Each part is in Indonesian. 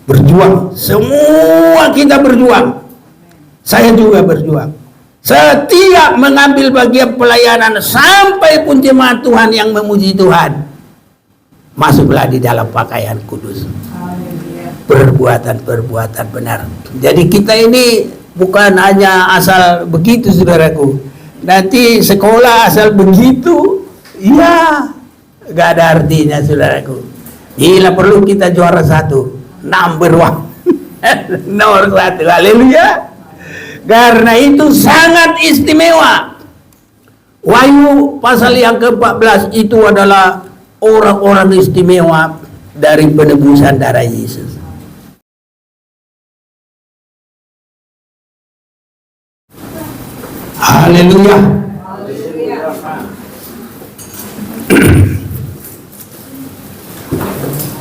berjuang. Semua kita berjuang. Saya juga berjuang. Setiap mengambil bagian pelayanan sampai pun jemaat Tuhan yang memuji Tuhan, masuklah di dalam pakaian kudus. Perbuatan-perbuatan benar. Jadi kita ini bukan hanya asal begitu, saudaraku. Nanti sekolah asal begitu, ya gak ada artinya, saudaraku. Gila, perlu kita juara 1, number 1. Nomor 1, haleluya. Karena itu sangat istimewa. Wahyu pasal yang ke-14 itu adalah orang-orang istimewa dari penebusan darah Yesus. Haleluya.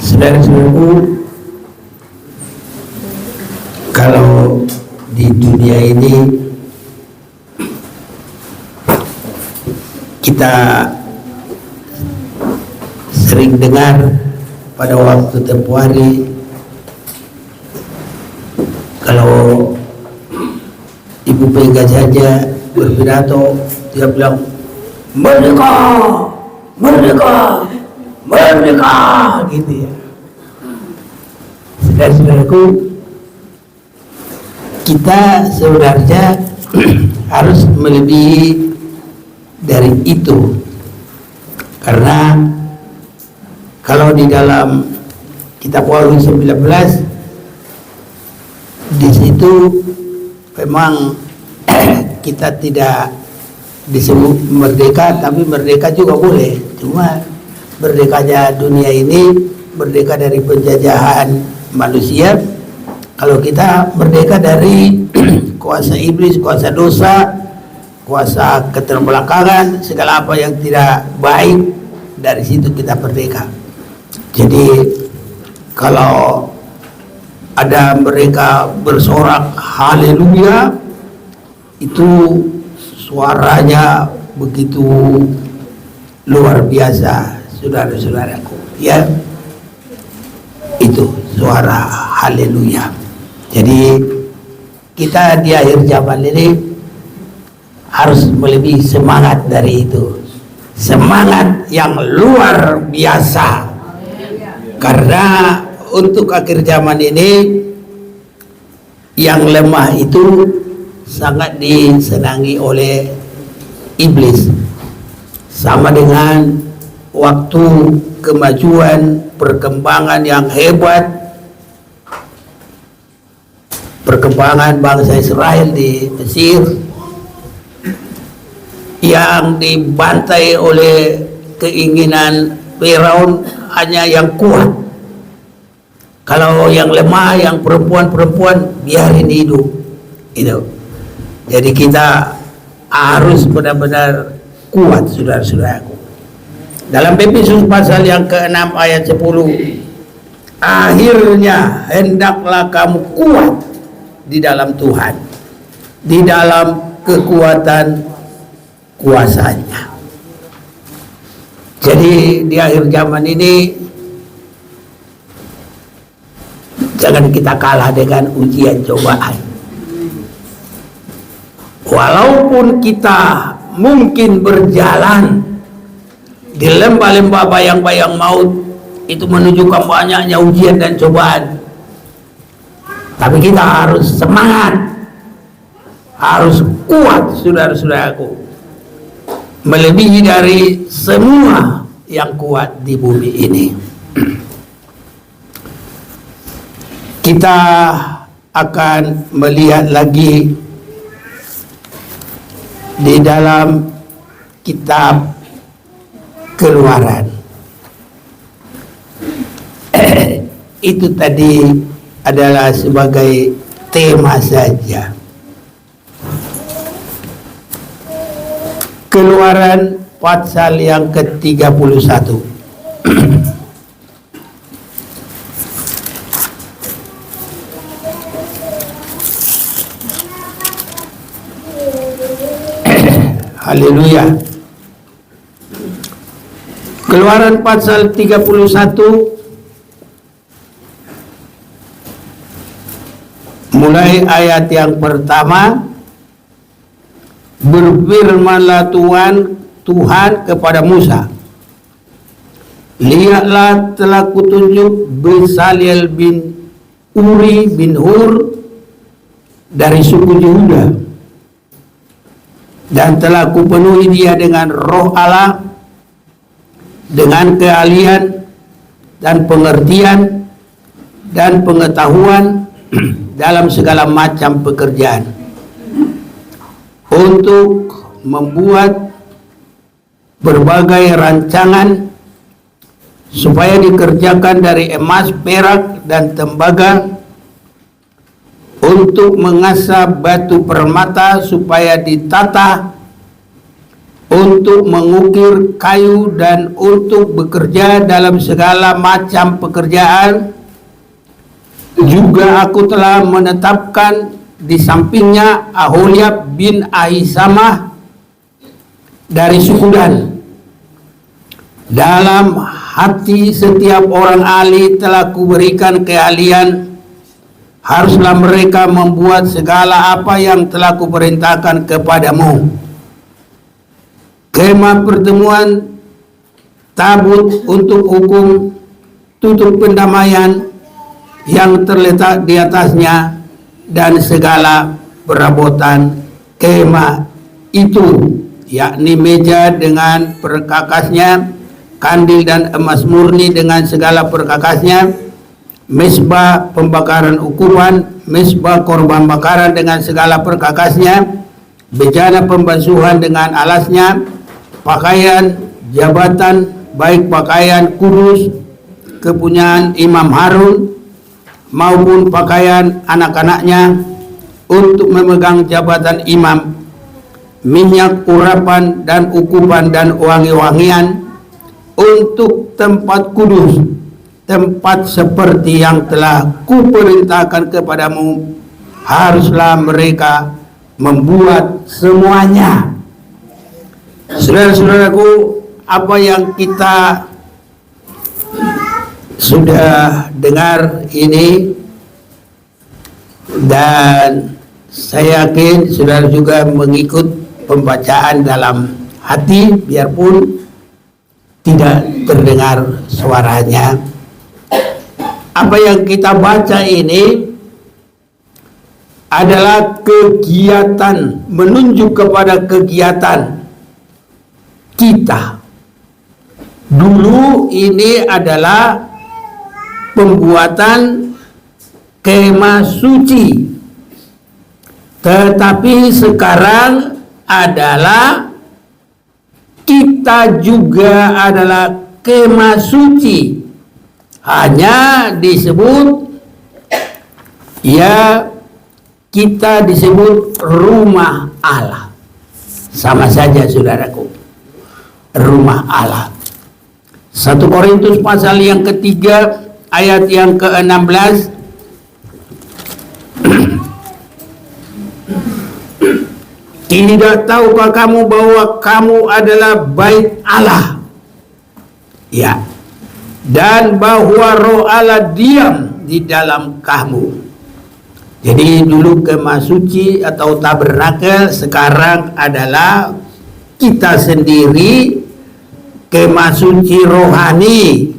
Saudara-saudaraku, kalau di dunia ini kita sering dengar pada waktu tempoh hari, kalau Ibu Mega saja berpidato, dia bilang merdeka, merdeka, merdeka, gitu ya. Saudara-saudaraku, kita sebenarnya harus melebihi dari itu, karena kalau di dalam kitab Wahyu 19 di situ memang kita tidak disebut merdeka, tapi merdeka juga boleh. Cuma merdekanya dunia ini merdeka dari penjajahan manusia. Kalau kita merdeka dari kuasa iblis, kuasa dosa, kuasa keterbelakangan, segala apa yang tidak baik, dari situ kita merdeka. Jadi kalau ada mereka bersorak haleluya, itu suaranya begitu luar biasa, saudara-saudaraku, ya. Itu suara haleluya. Jadi kita di akhir zaman ini harus melebihi semangat dari itu, semangat yang luar biasa. Karena untuk akhir zaman ini yang lemah itu sangat disenangi oleh iblis, sama dengan waktu kemajuan perkembangan yang hebat, perkembangan bangsa Israel di Mesir yang dibantai oleh keinginan Firaun hanya yang kuat. Kalau yang lemah, yang perempuan-perempuan biarin hidup. Itu. Jadi kita harus benar-benar kuat, saudara-saudaraku. Dalam Efesus pasal yang ke-6 ayat 10, akhirnya hendaklah kamu kuat di dalam Tuhan, di dalam kekuatan kuasanya. Jadi di akhir zaman ini jangan kita kalah dengan ujian cobaan. Walaupun kita mungkin berjalan di lembah-lembah bayang-bayang maut, itu menunjukkan banyaknya ujian dan cobaan, tapi kita harus semangat, harus kuat, saudara-saudaraku, melebihi dari semua yang kuat di bumi ini. Kita akan melihat lagi di dalam kitab Keluaran. Itu tadi adalah sebagai tema saja. Keluaran pasal yang ke-31. Haleluya. Keluaran pasal 31 mulai ayat yang pertama, berfirmanlah Tuhan kepada Musa, lihatlah telah kutunjuk Bezalel bin Uri bin Hur dari suku Yehuda, dan telah kupenuhi dia dengan roh Allah, dengan keahlian dan pengertian dan pengetahuan dalam segala macam pekerjaan, untuk membuat berbagai rancangan supaya dikerjakan dari emas, perak, dan tembaga, untuk mengasah batu permata supaya ditata, untuk mengukir kayu, dan untuk bekerja dalam segala macam pekerjaan. Juga aku telah menetapkan di sampingnya Aholiab bin Ahisamah dari suku Dan. Dalam hati setiap orang ahli telah kuberikan keahlian, haruslah mereka membuat segala apa yang telah kuperintahkan kepadamu. Kemah pertemuan, tabut untuk hukum, tutup pendamaian yang terletak di atasnya, dan segala perabotan kemah itu, yakni meja dengan perkakasnya, kandil dan emas murni dengan segala perkakasnya, mesbah pembakaran ukuran, mesbah korban bakaran dengan segala perkakasnya, bejana pembasuhan dengan alasnya, pakaian jabatan, baik pakaian kudus kepunyaan Imam Harun maupun pakaian anak-anaknya untuk memegang jabatan imam, minyak urapan dan ukupan dan wangi-wangian untuk tempat kudus, tempat seperti yang telah kuperintahkan kepadamu, haruslah mereka membuat semuanya. Saudara-saudaraku, apa yang kita sudah dengar ini, dan saya yakin saudara juga mengikut pembacaan dalam hati biarpun tidak terdengar suaranya. Apa yang kita baca ini adalah kegiatan, menunjuk kepada kegiatan kita. Dulu ini adalah pembuatan kemah suci, tetapi sekarang adalah kita juga adalah kemah suci, hanya disebut ya kita disebut rumah Allah. Sama saja saudaraku, rumah Allah. 1 Korintus pasal yang ketiga ayat yang ke-16, tidak tahukah kamu bahwa kamu adalah bait Allah, ya, dan bahwa roh Allah diam di dalam kamu. Jadi dulu kemah suci atau tabernakel, sekarang adalah kita sendiri kemah suci rohani.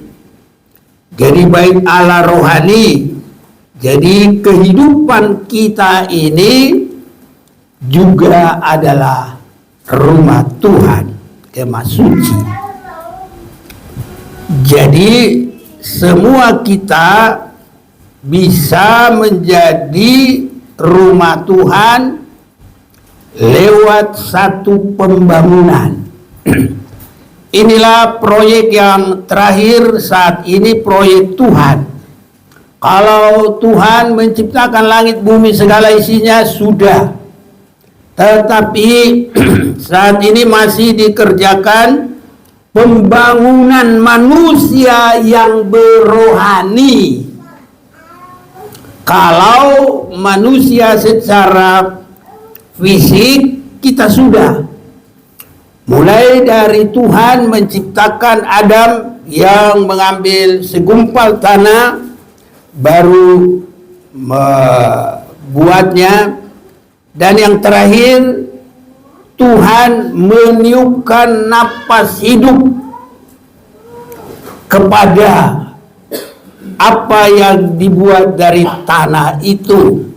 Jadi bait Allah rohani. Jadi kehidupan kita ini juga adalah rumah Tuhan, kemah suci. Jadi semua kita bisa menjadi rumah Tuhan lewat satu pembangunan. Inilah proyek yang terakhir saat ini, proyek Tuhan. Kalau Tuhan menciptakan langit bumi segala isinya sudah, tetapi saat ini masih dikerjakan pembangunan manusia yang berohani. Kalau manusia secara fisik kita sudah, mulai dari Tuhan menciptakan Adam yang mengambil segumpal tanah, baru buatnya. Dan yang terakhir, Tuhan meniupkan napas hidup kepada apa yang dibuat dari tanah itu.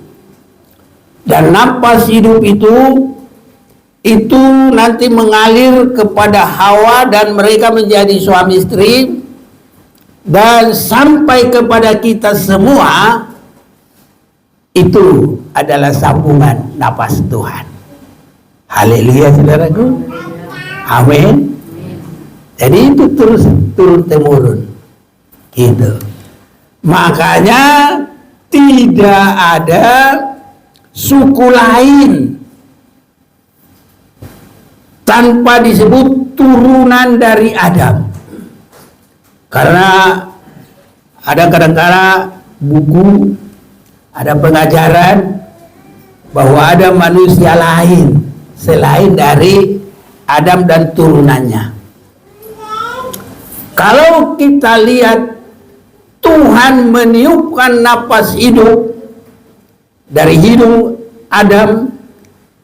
Dan napas hidup itu nanti mengalir kepada Hawa dan mereka menjadi suami istri, dan sampai kepada kita semua. Itu adalah sambungan napas Tuhan. Haleluya, saudaraku. Amin. Jadi itu terus turun temurun gitu. Makanya tidak ada suku lain tanpa disebut turunan dari Adam. Karena ada kadang-kala buku, ada pengajaran bahwa ada manusia lain selain dari Adam dan turunannya. Kalau kita lihat Tuhan meniupkan napas hidup dari hidung Adam,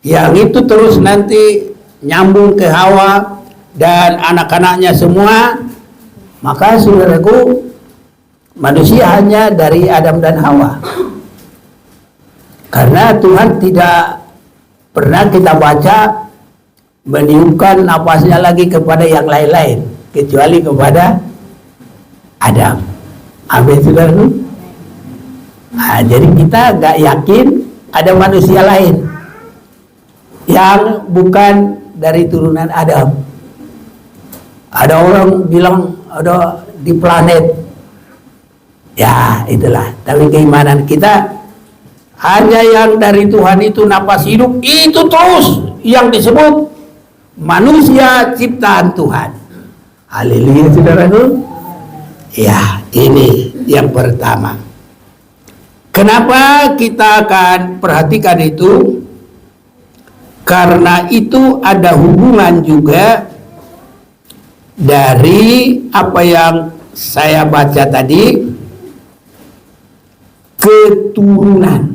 yang itu terus nanti nyambung ke Hawa dan anak-anaknya semua, maka saudaraku, manusia hanya dari Adam dan Hawa. Karena Tuhan tidak pernah kita baca meniupkan napasnya lagi kepada yang lain-lain, kecuali kepada Adam. Amin, saudaraku. Nah, jadi kita gak yakin ada manusia lain yang bukan dari turunan Adam. Ada orang bilang ada di planet. Ya, itulah. Tapi keimanan kita hanya yang dari Tuhan itu napas hidup, itu terus yang disebut manusia ciptaan Tuhan. Haleluya, saudaraku. Ya, ini yang pertama. Kenapa kita akan perhatikan itu? Karena itu ada hubungan juga dari apa yang saya baca tadi, keturunan.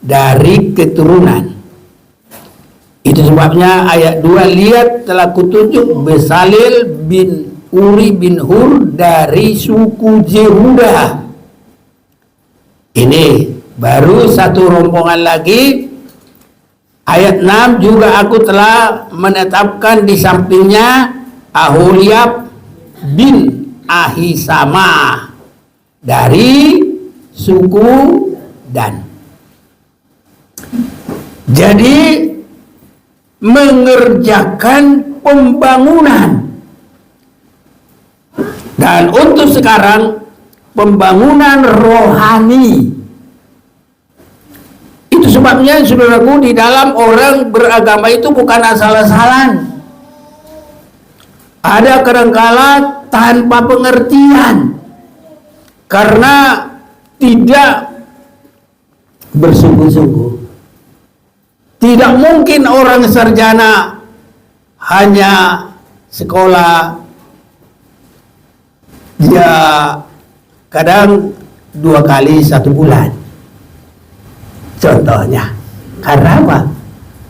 Dari keturunan. Itu sebabnya ayat 2, lihat telah kutunjuk Besalil bin Uri bin Hur dari suku Yehuda. Ini baru satu rombongan lagi. Ayat 6 juga aku telah menetapkan di sampingnya Aholiab bin Ahisama dari suku Dan. Jadi mengerjakan pembangunan. Dan untuk sekarang pembangunan rohani. Itu sebabnya saudaraku, di dalam orang beragama itu bukan asal-asalan. Ada kadangkala tanpa pengertian karena tidak bersungguh-sungguh. Tidak mungkin orang sarjana hanya sekolah, dia kadang 2 kali 1 bulan. Contohnya, karena apa?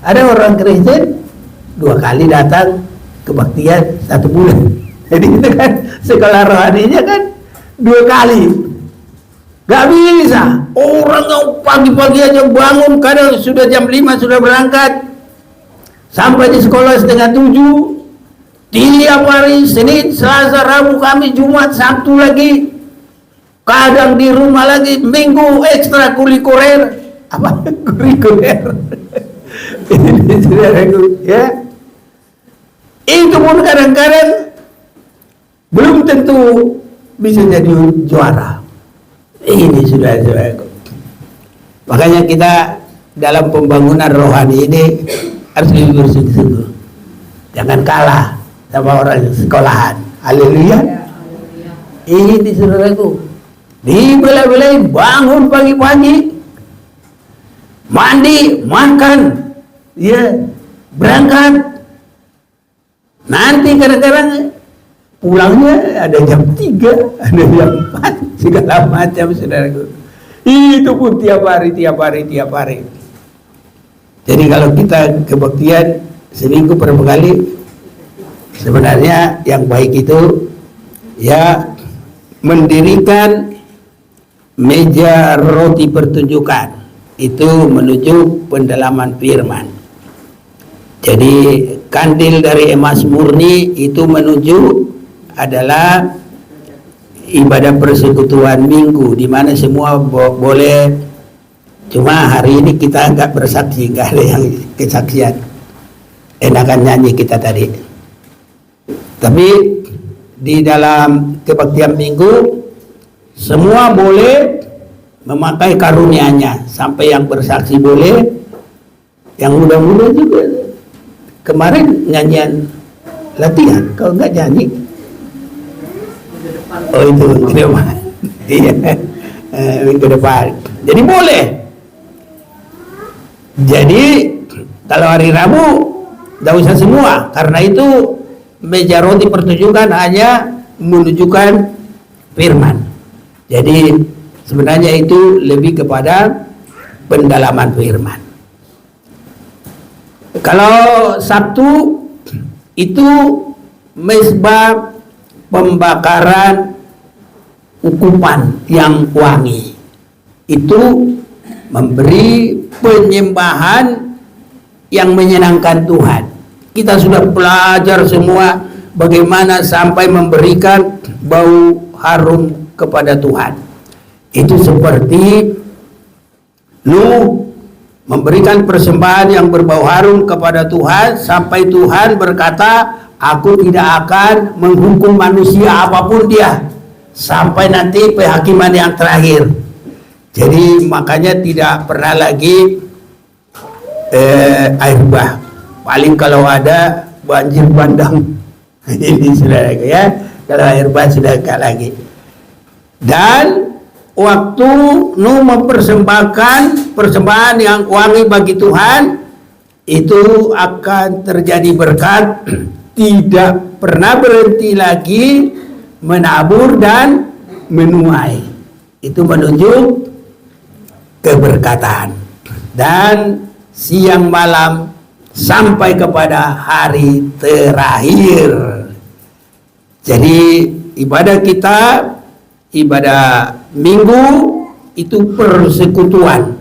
Ada orang Kristen 2 kali datang kebaktian 1 bulan. Jadi itu kan sekolah rohaninya kan 2 kali. Gak bisa. Orang yang pagi-pagi aja bangun, kadang sudah jam 5 sudah berangkat, sampai di sekolah 6:30. Tiap hari, Senin, Selasa, Rabu, Kamis, Jumat, Sabtu lagi. Kadang di rumah lagi, Minggu ekstra kurikuler. Apa? Kurikuler. Ini saudaraku, ya. Itu pun kadang-kadang belum tentu bisa jadi juara. Ini saudara-saudaraku. Makanya kita dalam pembangunan rohani ini harus lebih bersungguh-sungguh. Jangan kalah sama orang sekolahan. Haleluya. Ini saudaraku, dibela-belain bangun pagi-pagi, mandi, makan, ya, berangkat. Nanti kadang-kadang pulangnya ada jam 3, ada jam 4, segala macam saudaraku. Itu pun tiap hari. Jadi kalau kita kebaktian seminggu berapa kali, sebenarnya yang baik itu ya mendirikan meja roti pertunjukan itu menuju pendalaman firman. Jadi kandil dari emas murni itu menuju adalah ibadah persekutuan minggu, di mana semua boleh. Cuma hari ini kita nggak bersaksi, nggak ada yang kesaksian. Enakan nyanyi kita tadi. Tapi di dalam kebaktian minggu semua boleh memakai karunia-Nya, sampai yang bersaksi boleh, yang muda-muda juga. Kemarin nyanyian latihan, kalau nggak nyanyi, oh itu ke depan, iya, ke depan. Jadi boleh. Jadi kalau hari Rabu tidak usah semua, karena itu meja roti pertunjukan hanya menunjukkan firman. Jadi sebenarnya itu lebih kepada pendalaman firman. Kalau Sabtu itu mezbah pembakaran ukupan yang wangi, itu memberi penyembahan yang menyenangkan Tuhan. Kita sudah belajar semua bagaimana sampai memberikan bau harum kepada Tuhan. Itu seperti Nuh memberikan persembahan yang berbau harum kepada Tuhan, sampai Tuhan berkata, aku tidak akan menghukum manusia apapun dia sampai nanti penghakiman yang terakhir. Jadi makanya tidak pernah lagi air bah. Paling kalau ada banjir bandang. Ini sudah ya. Kalau air bah sudah enggak lagi. Dan waktu Nuh mempersembahkan persembahan yang wangi bagi Tuhan, itu akan terjadi berkat, tidak pernah berhenti lagi menabur dan menuai. Itu menunjuk keberkatan. Dan siang malam sampai kepada hari terakhir. Jadi ibadah kita, ibadah minggu itu persekutuan.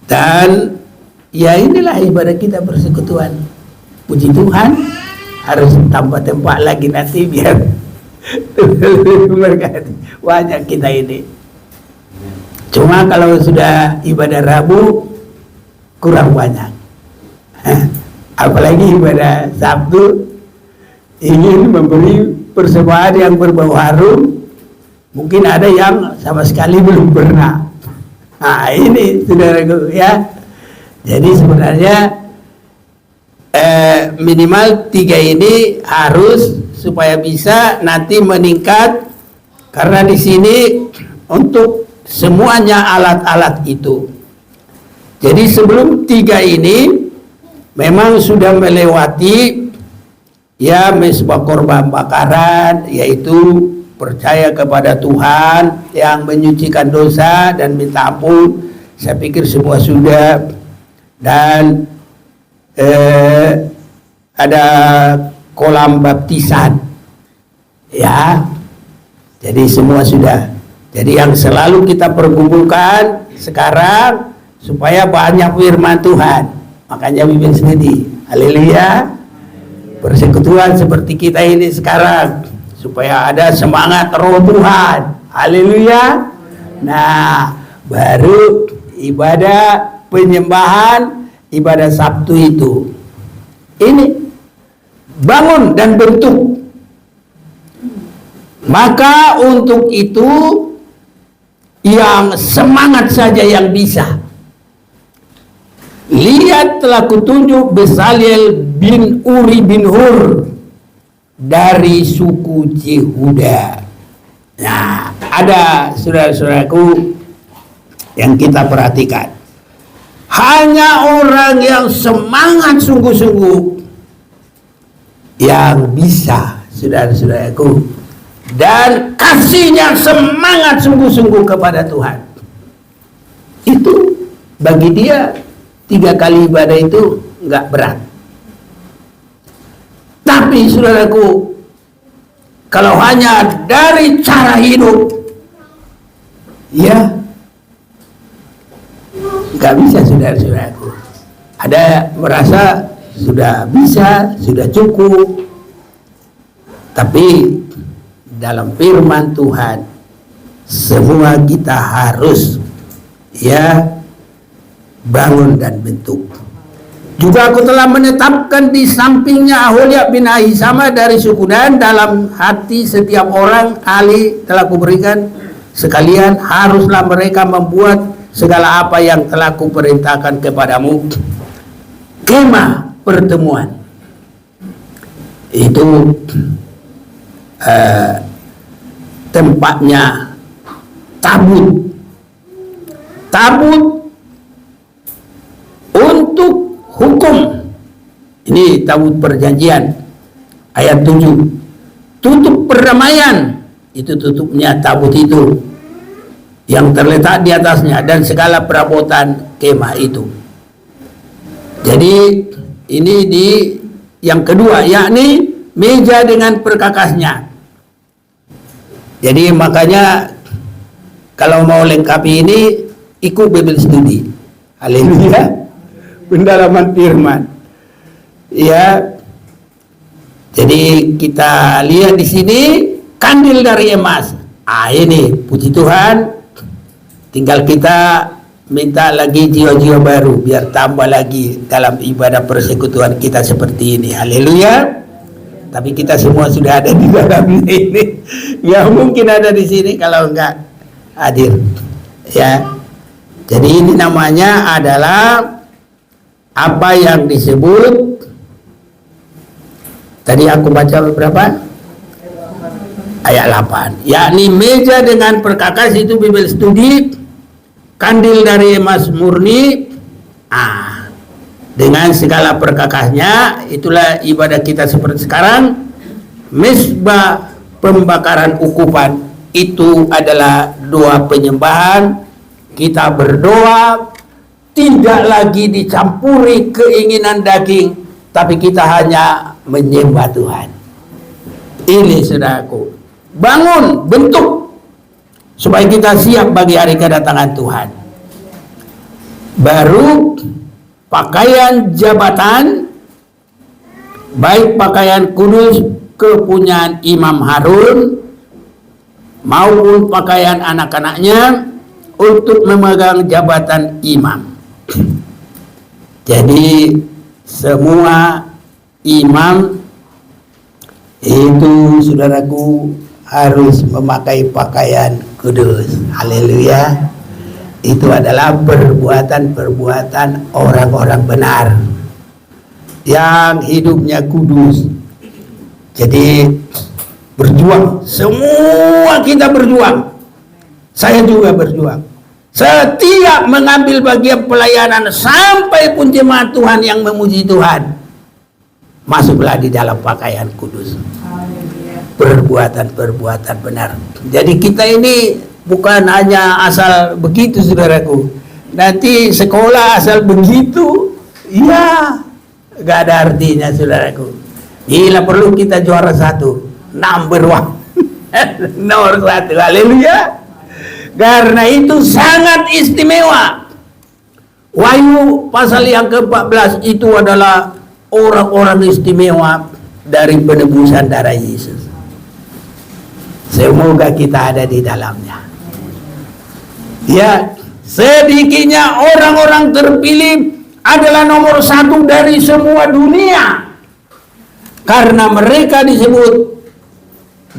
Dan ya inilah ibadah kita, persekutuan. Puji Tuhan, harus tambah tempat lagi nanti biar berkati banyak kita ini. Cuma kalau sudah ibadah Rabu kurang banyak. Apalagi ibadah Sabtu ingin memberi persembahan yang berbau harum, mungkin ada yang sama sekali belum pernah. Nah ini saudaraku ya. Jadi sebenarnya minimal 3 ini harus, supaya bisa nanti meningkat, karena di sini untuk semuanya alat-alat itu. Jadi sebelum 3 ini memang sudah melewati ya mezbah korban bakaran, yaitu percaya kepada Tuhan yang menyucikan dosa dan minta ampun. Saya pikir semua sudah. Dan ada kolam baptisan ya, jadi semua sudah. Jadi yang selalu kita pergumulkan sekarang supaya banyak firman Tuhan. Makanya bimbing sendiri, haleluya, persekutuan seperti kita ini sekarang, supaya ada semangat roh Tuhan, haleluya. Nah baru ibadah penyembahan, ibadah Sabtu itu ini bangun dan bentuk. Maka untuk itu yang semangat saja yang bisa. Lihat telah kutunjuk Bezalel bin Uri bin Hur dari suku Yehuda. Nah, ada saudara-saudaraku yang kita perhatikan. Hanya orang yang semangat sungguh-sungguh yang bisa, saudara-saudaraku, dan kasihnya semangat sungguh-sungguh kepada Tuhan. itu bagi dia 3 kali ibadah itu nggak berat. Tapi saudaraku, kalau hanya dari cara hidup, ya nggak bisa, saudara-saudaraku. Ada merasa sudah bisa, sudah cukup. Tapi dalam firman Tuhan, semua kita harus ya bangun dan bentuk. Juga aku telah menetapkan di sampingnya Aholia bin Ahisama dari suku Dan, dalam hati setiap orang ahli telah kuberikan sekalian, haruslah mereka membuat segala apa yang telah kuperintahkan kepadamu. Kemah pertemuan itu tempatnya tabut untuk hukum. Ini tabut perjanjian ayat 7. Tutup perdamaian, itu tutupnya tabut itu yang terletak di atasnya, dan segala perabotan kemah itu. Jadi ini di yang kedua, yakni meja dengan perkakasnya. Jadi makanya kalau mau lengkapi ini, ikut Bible Study. Haleluya. Pendalaman firman. Ya. Jadi kita lihat di sini kandil dari emas. Ini puji Tuhan. Tinggal kita minta lagi jiwa-jiwa baru biar tambah lagi dalam ibadah persekutuan kita seperti ini. Haleluya. Tapi kita semua sudah ada di dalam ini. Ya mungkin ada di sini kalau enggak hadir. Ya. Jadi ini namanya adalah apa yang disebut, tadi aku baca berapa? Ayat 8. Yakni meja dengan perkakas, itu Bible Study. Kandil dari emas murni, dengan segala perkakasnya, itulah ibadah kita seperti sekarang. Mezbah pembakaran ukupan, itu adalah doa penyembahan. Kita berdoa, tidak lagi dicampuri keinginan daging, tapi kita hanya menyembah Tuhan. Ini saudaraku, bangun, bentuk, supaya kita siap bagi hari kedatangan Tuhan. Baru pakaian jabatan, baik pakaian kudus kepunyaan Imam Harun maupun pakaian anak-anaknya untuk memegang jabatan imam. Jadi semua imam itu, saudaraku, harus memakai pakaian kudus. Haleluya. Itu adalah perbuatan-perbuatan orang-orang benar yang hidupnya kudus. Jadi berjuang, semua kita berjuang. Saya juga berjuang. Setiap mengambil bagian pelayanan sampai pun jemaat Tuhan yang memuji Tuhan, masuklah di dalam pakaian kudus. Perbuatan-perbuatan benar. Jadi kita ini bukan hanya asal begitu, saudaraku. Nanti sekolah asal begitu, ya gak ada artinya, saudaraku. Gila, perlu kita juara 1, number 1. Nomor 1, haleluya. Karena itu sangat istimewa. Wahyu pasal yang ke-14 itu adalah orang-orang istimewa dari penebusan darah Yesus. Semoga kita ada di dalamnya. Ya, sedikitnya orang-orang terpilih adalah nomor 1 dari semua dunia. Karena mereka disebut,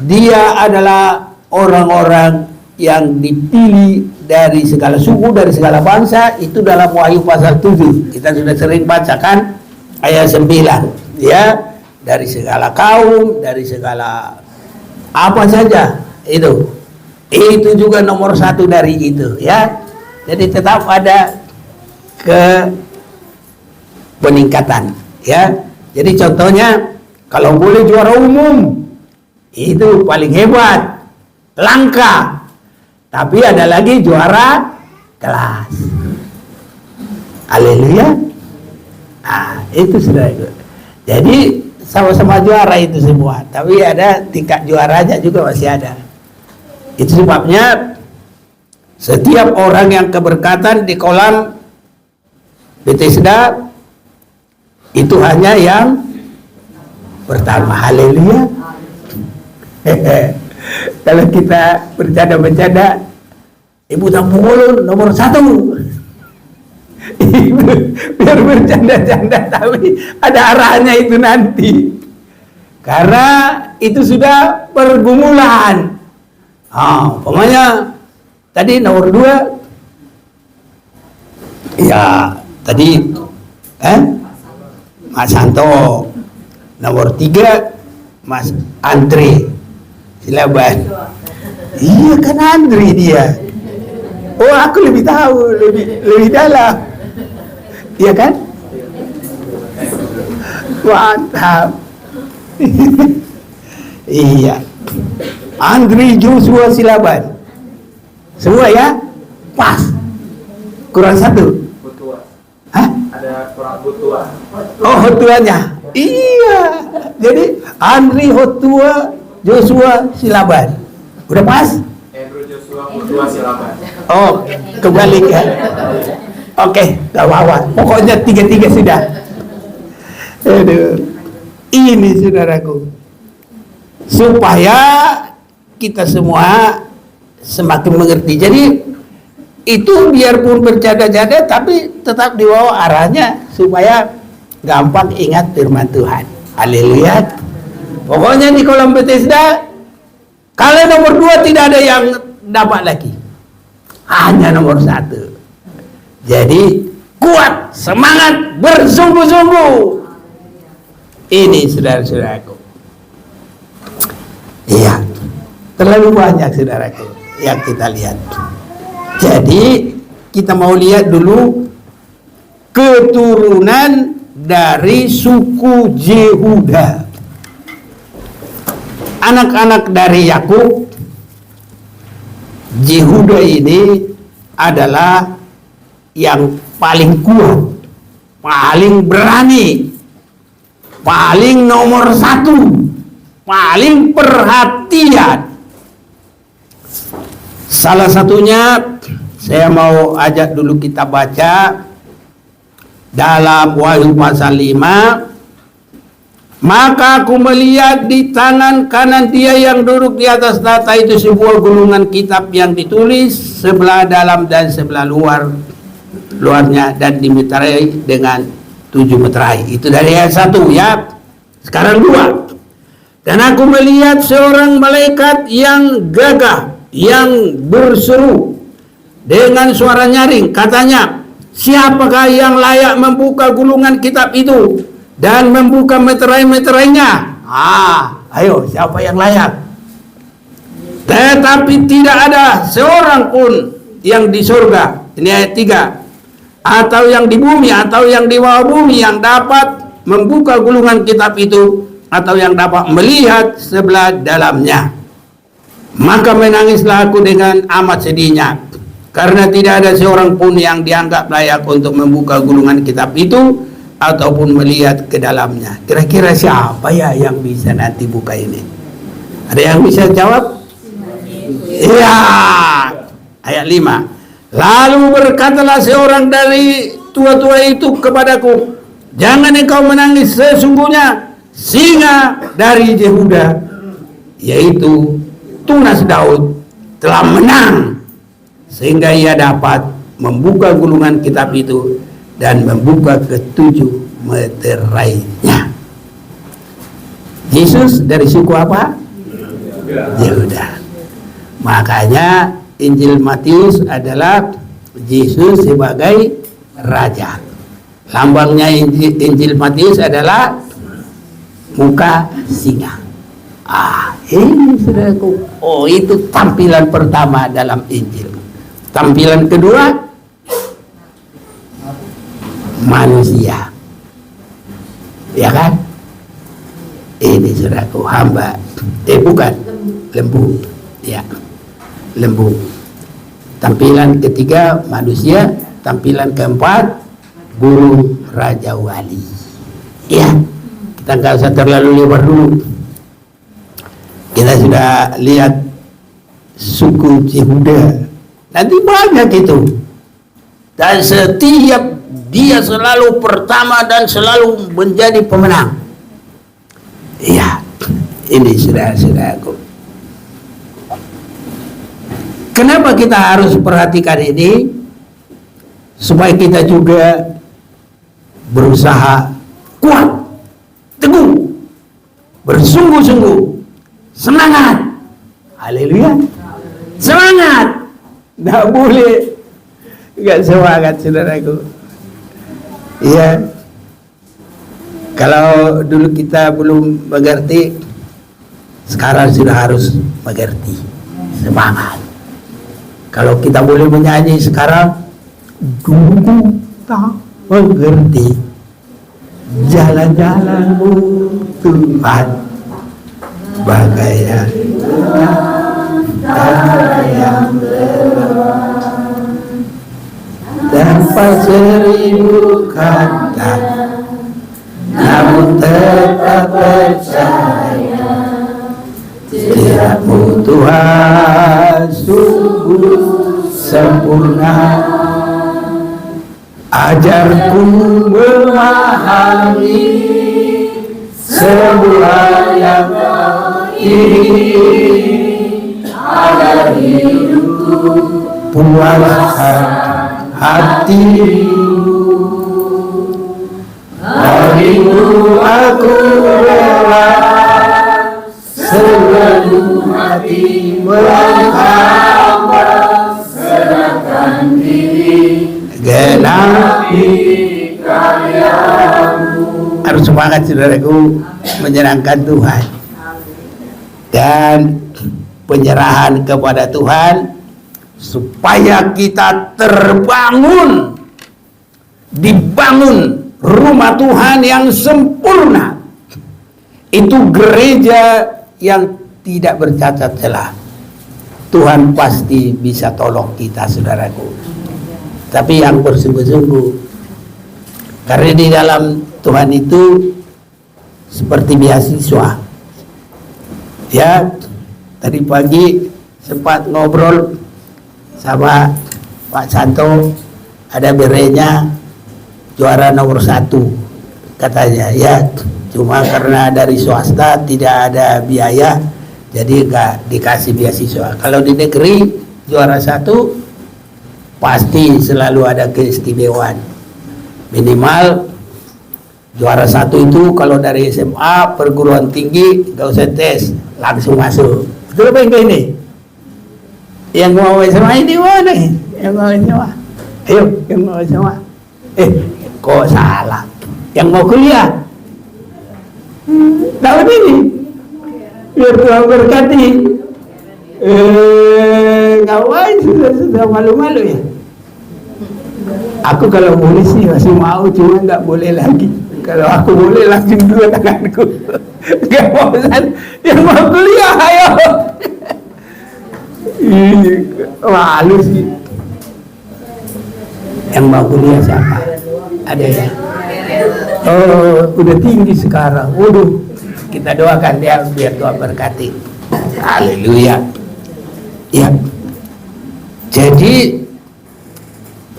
dia adalah orang-orang yang dipilih dari segala suku, dari segala bangsa. Itu dalam Wahyu pasal 7. Kita sudah sering bacakan ayat 9. Ya, dari segala kaum, dari segala apa saja itu. Itu juga nomor 1 dari itu, ya. Jadi tetap ada peningkatan, ya. Jadi contohnya, kalau boleh juara umum, itu paling hebat, langka. Tapi ada lagi juara kelas. Haleluya. Itu sudah. Jadi sama-sama juara itu semua, tapi ada tingkat juaranya juga masih ada. Itu sebabnya setiap orang yang keberkatan di kolam Bethesda itu hanya yang pertama. Haleluya. Kalau kita bercanda-bercanda, ibu tampung ulun nomor 1. Biar bercanda-canda, tapi ada arahnya itu nanti. Karena itu sudah pergumulan. Umpamanya tadi nomor 2, ya tadi Mas Santo. Nomor 3 Mas Andre Silaban. Iya kan Andre dia. Oh aku lebih tahu, lebih dalam. Iya kan? Mantap. Iya. Andre Joshua Silaban. Semua ya? Pas. Kurang 1. Hah? Ada kurang Hotua. Oh Hotuanya. Iya. Jadi Andre Hotua Joshua Silaban. Udah pas? Andrew Joshua Hotua Silaban. Oh, kembali ya. Oke, gak apa-apa. Pokoknya 3 sudah. Aduh. Ini saudaraku, supaya kita semua semakin mengerti. Jadi itu biarpun bercanda-canda tapi tetap dibawa arahnya supaya gampang ingat firman Tuhan. Haleluya. Pokoknya di kolam Bethesda, kalau nomor 2 tidak ada yang dapat lagi, hanya nomor 1. Jadi kuat, semangat, bersungguh-sungguh. Ini saudara-saudaraku. Iya, terlalu banyak saudaraku yang kita lihat. Jadi kita mau lihat dulu keturunan dari suku Yehuda. Anak-anak dari Yakub, Yehuda ini adalah yang paling kuat, paling berani, paling nomor 1, paling perhatian. Salah satunya saya mau ajak dulu kita baca dalam Wahyu pasal 5. Maka aku melihat di tangan kanan dia yang duduk di atas tahta itu sebuah gulungan kitab yang ditulis sebelah dalam dan sebelah luarnya, dan dimeterai dengan 7 meterai. Itu dari ayat 1 ya. Sekarang 2. Dan aku melihat seorang malaikat yang gagah, yang berseru dengan suara nyaring, katanya, siapakah yang layak membuka gulungan kitab itu dan membuka meterai-meterainya? Ayo, siapa yang layak? Tetapi tidak ada seorang pun yang di surga, ini ayat 3, atau yang di bumi, atau yang di bawah bumi, yang dapat membuka gulungan kitab itu, atau yang dapat melihat sebelah dalamnya. Maka menangislah aku dengan amat sedihnya, karena tidak ada seorang pun yang dianggap layak untuk membuka gulungan kitab itu ataupun melihat ke dalamnya. Kira-kira siapa ya yang bisa nanti buka ini? Ada yang bisa jawab? Iya. Ayat 5. Lalu berkatalah seorang dari tua-tua itu kepadaku, jangan engkau menangis, sesungguhnya singa dari Yehuda, yaitu tunas Daud, telah menang, sehingga ia dapat membuka gulungan kitab itu dan membuka ke-7 meterainya. Yesus dari suku apa? Yehuda. Makanya Injil Matius adalah Yesus sebagai raja. Lambangnya Injil Matius adalah muka singa. Ini saudaraku. Oh, itu tampilan pertama dalam Injil. Tampilan kedua, manusia, ya kan? Ini saudaraku, hamba, bukan, lembu, ya, lembu. Tampilan ketiga manusia, tampilan keempat burung Raja Wali. Ya, kita nggak usah terlalu lebar dulu. Kita sudah lihat suku Yehuda. Nanti banyak itu. Dan setiap dia selalu pertama dan selalu menjadi pemenang. Iya, ini saudara-saudaraku. Kenapa kita harus perhatikan ini? Supaya kita juga berusaha kuat, teguh, bersungguh-sungguh, semangat. Haleluya. Semangat. Nggak boleh nggak semangat, saudaraku. Iya. Kalau dulu kita belum mengerti, sekarang sudah harus mengerti. Semangat. Kalau kita boleh menyanyi sekarang, dulu tak mengerti jalan-jalanmu Tuhan, bagaikan yang tanpa 1000 kata, namun tetap percaya setiapmu Tuhan sungguh sempurna. Ajarku memahami semua yang kau ingin, agar hidupku puaskan hatimu. Bagimu aku rela seluruh hati menghamba, serahkan diri genapi karyamu. Harus semangat, saudaraku, menyenangkan Tuhan. Dan penyerahan kepada Tuhan supaya kita terbangun, dibangun rumah Tuhan yang sempurna. Itu gereja yang tidak bercacat celah. Tuhan pasti bisa tolong kita, saudaraku. Tapi yang bersungguh-sungguh. Karena di dalam Tuhan itu seperti beasiswa. Ya, tadi pagi sempat ngobrol sama Pak Santo, ada berenya juara nomor 1 katanya. Ya, cuma karena dari swasta tidak ada biaya, jadi nggak dikasih beasiswa. Kalau di negeri juara 1 pasti selalu ada keistimewaan. Minimal juara 1 itu kalau dari SMA, perguruan tinggi, nggak usah tes, langsung masuk. Betul apa yang ini? Yang mau SMA ini mana? Yang mau SMA? Ayo, yang mau SMA. Kok salah? Yang mau kuliah? Tahun ini? Biar Tuhan berkati. Ngapain sudah malu-malu ya? Aku kalau boleh sih masih mau, cuma nggak boleh lagi. Kalau aku boleh langsung 2 tanganku. Nggak mau, yang mau kuliah ayo. Malu sih. Yang mau kuliah siapa? Ada ya? Oh, udah tinggi sekarang. Waduh, kita doakan dia biar Tuhan berkati. Haleluya. Ya. Jadi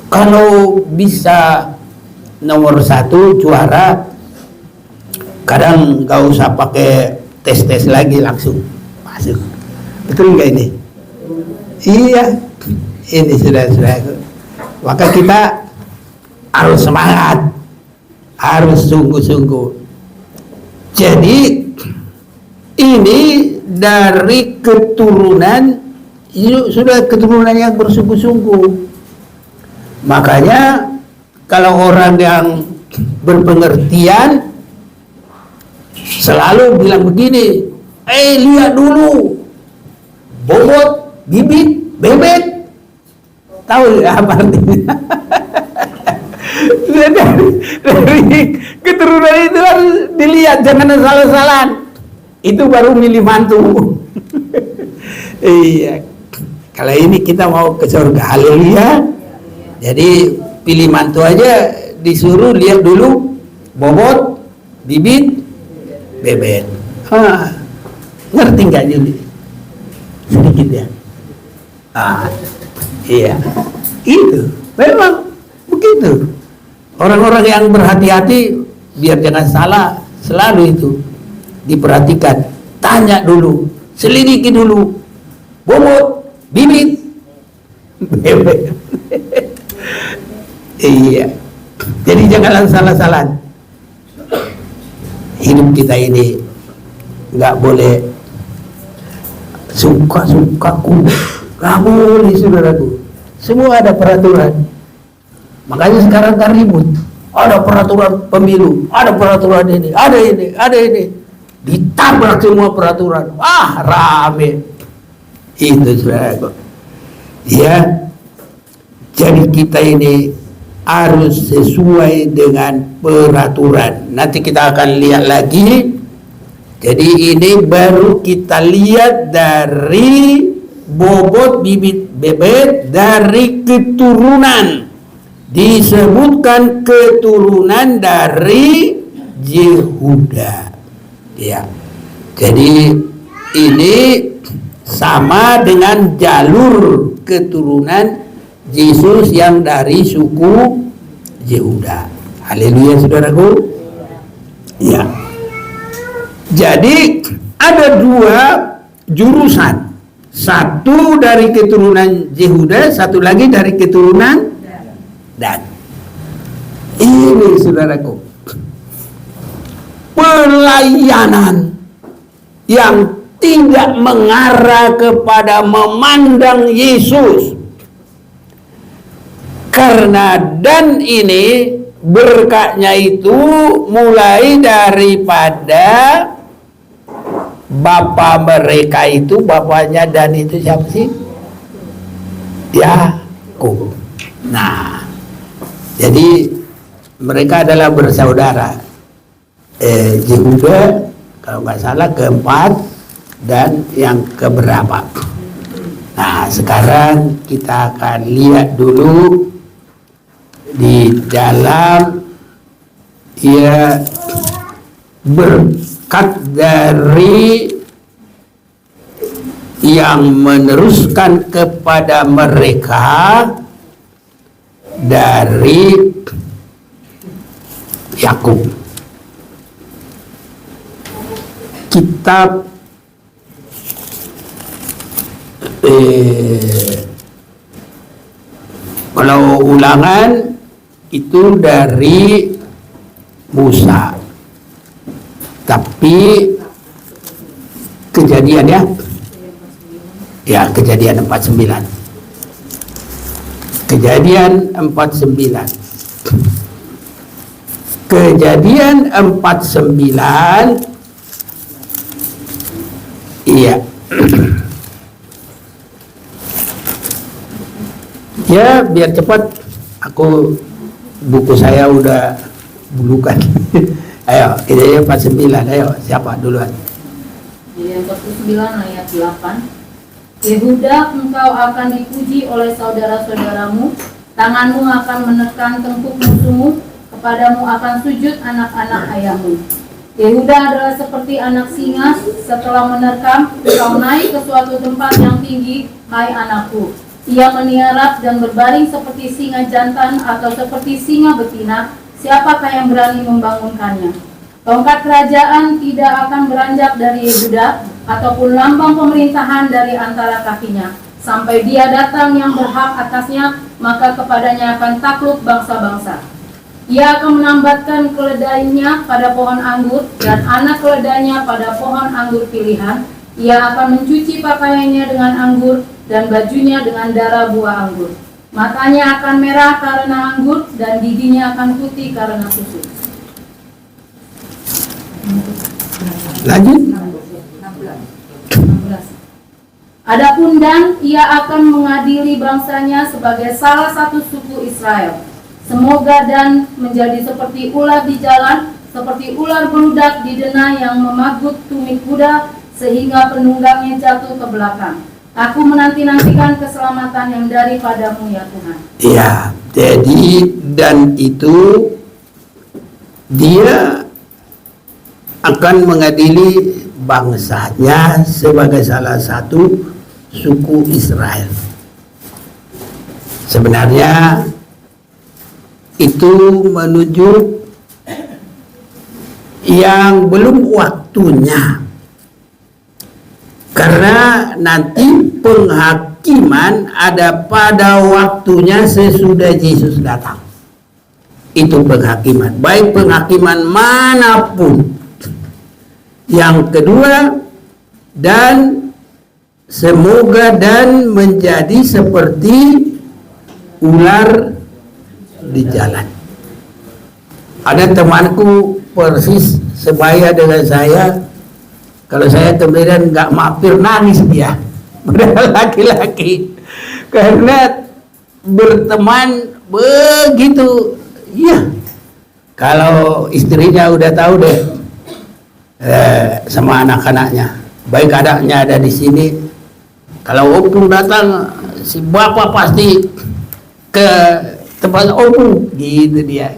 kalau bisa nomor 1 juara, kadang nggak usah pakai tes lagi, langsung masuk. Betul nggak ini? Iya, ini sudah. Maka kita harus semangat, harus sungguh-sungguh. Jadi ini dari keturunan, sudah keturunan yang bersungguh-sungguh. Makanya kalau orang yang berpengertian selalu bilang begini, lihat dulu bobot, bibit, bebek. Tahu apa artinya? Dari keturunan itu harus dilihat, jangan salah-salahan. Itu baru milih mantu. Iya. Kalau ini kita mau ke surga, haleluya. Jadi pilih mantu aja disuruh lihat dulu bobot bibit bebek. Ngerti nggak Juli? Sedikit ya. Iya, itu memang begitu. Orang-orang yang berhati-hati biar jangan salah, selalu itu diperhatikan. Tanya dulu, selidiki dulu bobot bibit bebek. Iya, jadi janganlah salah-salah. Hidup kita ini nggak boleh suka-sukaku, nggak boleh saudaraku. Semua ada peraturan. Makanya sekarang kan ribut. Ada peraturan pemilu, ada peraturan ini, ada ini. Ditabrak semua peraturan. Rame. Itu saudaraku. Ya, jadi kita ini harus sesuai dengan peraturan. Nanti kita akan lihat lagi. Jadi ini baru kita lihat dari bobot bibit bebek dari keturunan. Disebutkan keturunan dari Yehuda. Ya. Jadi ini sama dengan jalur keturunan Yesus yang dari suku Yehuda. Haleluya saudaraku. Ya. Jadi ada dua jurusan. Satu dari keturunan Yehuda, satu lagi dari keturunan Dan. Ini saudaraku, pelayanan yang tidak mengarah kepada memandang Yesus. Karena Dan ini berkatnya itu mulai daripada bapak mereka itu, bapaknya Dan itu siapa sih? Yakub. Nah, jadi mereka adalah bersaudara. Yehuda kalau nggak salah keempat dan yang keberapa. Nah, sekarang kita akan lihat dulu di dalam berkat dari yang meneruskan kepada mereka dari Yakub. Kitab kalau Ulangan itu dari Musa, tapi Kejadian ya Kejadian 49. Kejadian 49. Kejadian 49. Iya. Ya, biar cepat, aku buku saya udah bulukan. Ayo, Kejadian 49. Ayo, siapa duluan? Kejadian 49 ayat 8. Yehuda, engkau akan dipuji oleh saudara-saudaramu, tanganmu akan menekan tengkuk musuhmu, kepadamu akan sujud anak-anak ayahmu. Yehuda adalah seperti anak singa, setelah menerkam, engkau naik ke suatu tempat yang tinggi, hai anakku. Ia meniarap dan berbaring seperti singa jantan atau seperti singa betina, siapakah yang berani membangunkannya? Tongkat kerajaan tidak akan beranjak dari Yehuda, ataupun lambang pemerintahan dari antara kakinya, sampai dia datang yang berhak atasnya, maka kepadanya akan takluk bangsa-bangsa. Ia akan menambatkan keledainya pada pohon anggur, dan anak keledainya pada pohon anggur pilihan. Ia akan mencuci pakaiannya dengan anggur, dan bajunya dengan darah buah anggur. Matanya akan merah karena anggur, dan giginya akan putih karena susu. Lanjut. 16. Adapun Dan, ia akan mengadili bangsanya sebagai salah satu suku Israel. Semoga Dan menjadi seperti ular di jalan, seperti ular beludak di denai yang memagut tumit kuda, sehingga penunggangnya jatuh ke belakang. Aku menanti-nantikan keselamatan yang daripadamu ya Tuhan. Iya, Jadi dan itu dia akan mengadili bangsanya sebagai salah satu suku Israel. Sebenarnya itu menuju yang belum waktunya, karena nanti penghakiman ada pada waktunya sesudah Yesus datang. Itu penghakiman, baik penghakiman manapun. Yang kedua, dan semoga dan menjadi seperti ular di jalan. Ada temanku persis sebaya dengan saya, kalau saya kemudian nggak mampir nangis dia, padahal laki-laki, karena berteman begitu. Iya, kalau istrinya udah tahu deh sama anak-anaknya, baik anaknya ada di sini, kalau opung datang si bapak pasti ke tempat opung, gitu dia.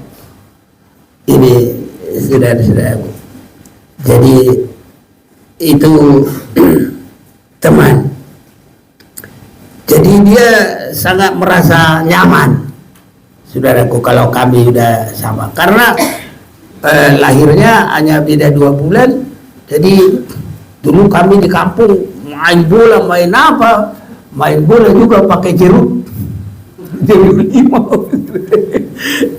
Ini saudara-saudara, jadi itu teman. Jadi dia sangat merasa nyaman, saudaraku, kalau kami udah sama, karena lahirnya hanya beda 2 bulan. Jadi dulu kami di kampung main bola, main apa, main bola juga pakai jeruk limau.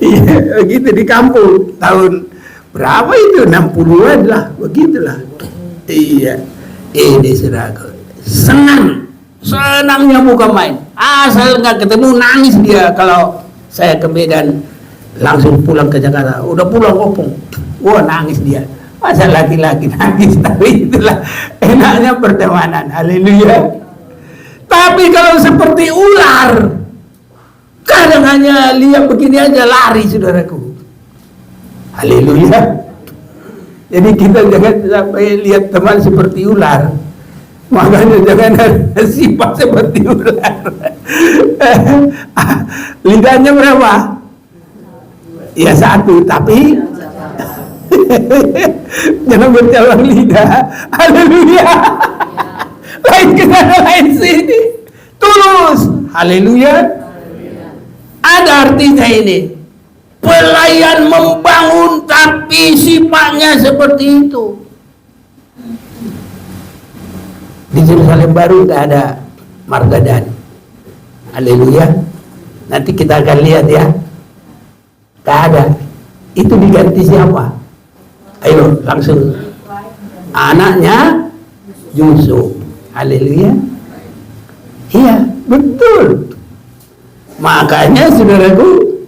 Iya, begitu di kampung tahun berapa itu, 60-an lah, begitulah. Iya, ini saudaraku, senangnya bukan main. Asal nggak ketemu nangis dia. Kalau saya ke Medan langsung pulang ke Jakarta, udah pulang opung, wah nangis dia. Masa laki-laki nangis, tapi itulah enaknya pertemanan. Haleluya. Tapi kalau seperti ular, kadang hanya lihat begini aja lari, saudaraku. Haleluya. Jadi kita jangan sampai lihat teman seperti ular. Makanya jangan ada sifat seperti ular. Lidahnya berapa? Ya 1, tapi jangan bercabang lidah. Haleluya. Lain kena lain sini. Tulus. Haleluya. Ada artinya ini. Pelayan membangun tapi sifatnya seperti itu. Di Yerusalem baru nggak ada margadan. Haleluya. Nanti kita akan lihat ya. Nggak ada. Itu diganti siapa? Ayo langsung. Anaknya Yusuf. Haleluya. Iya, betul. Makanya saudaraku,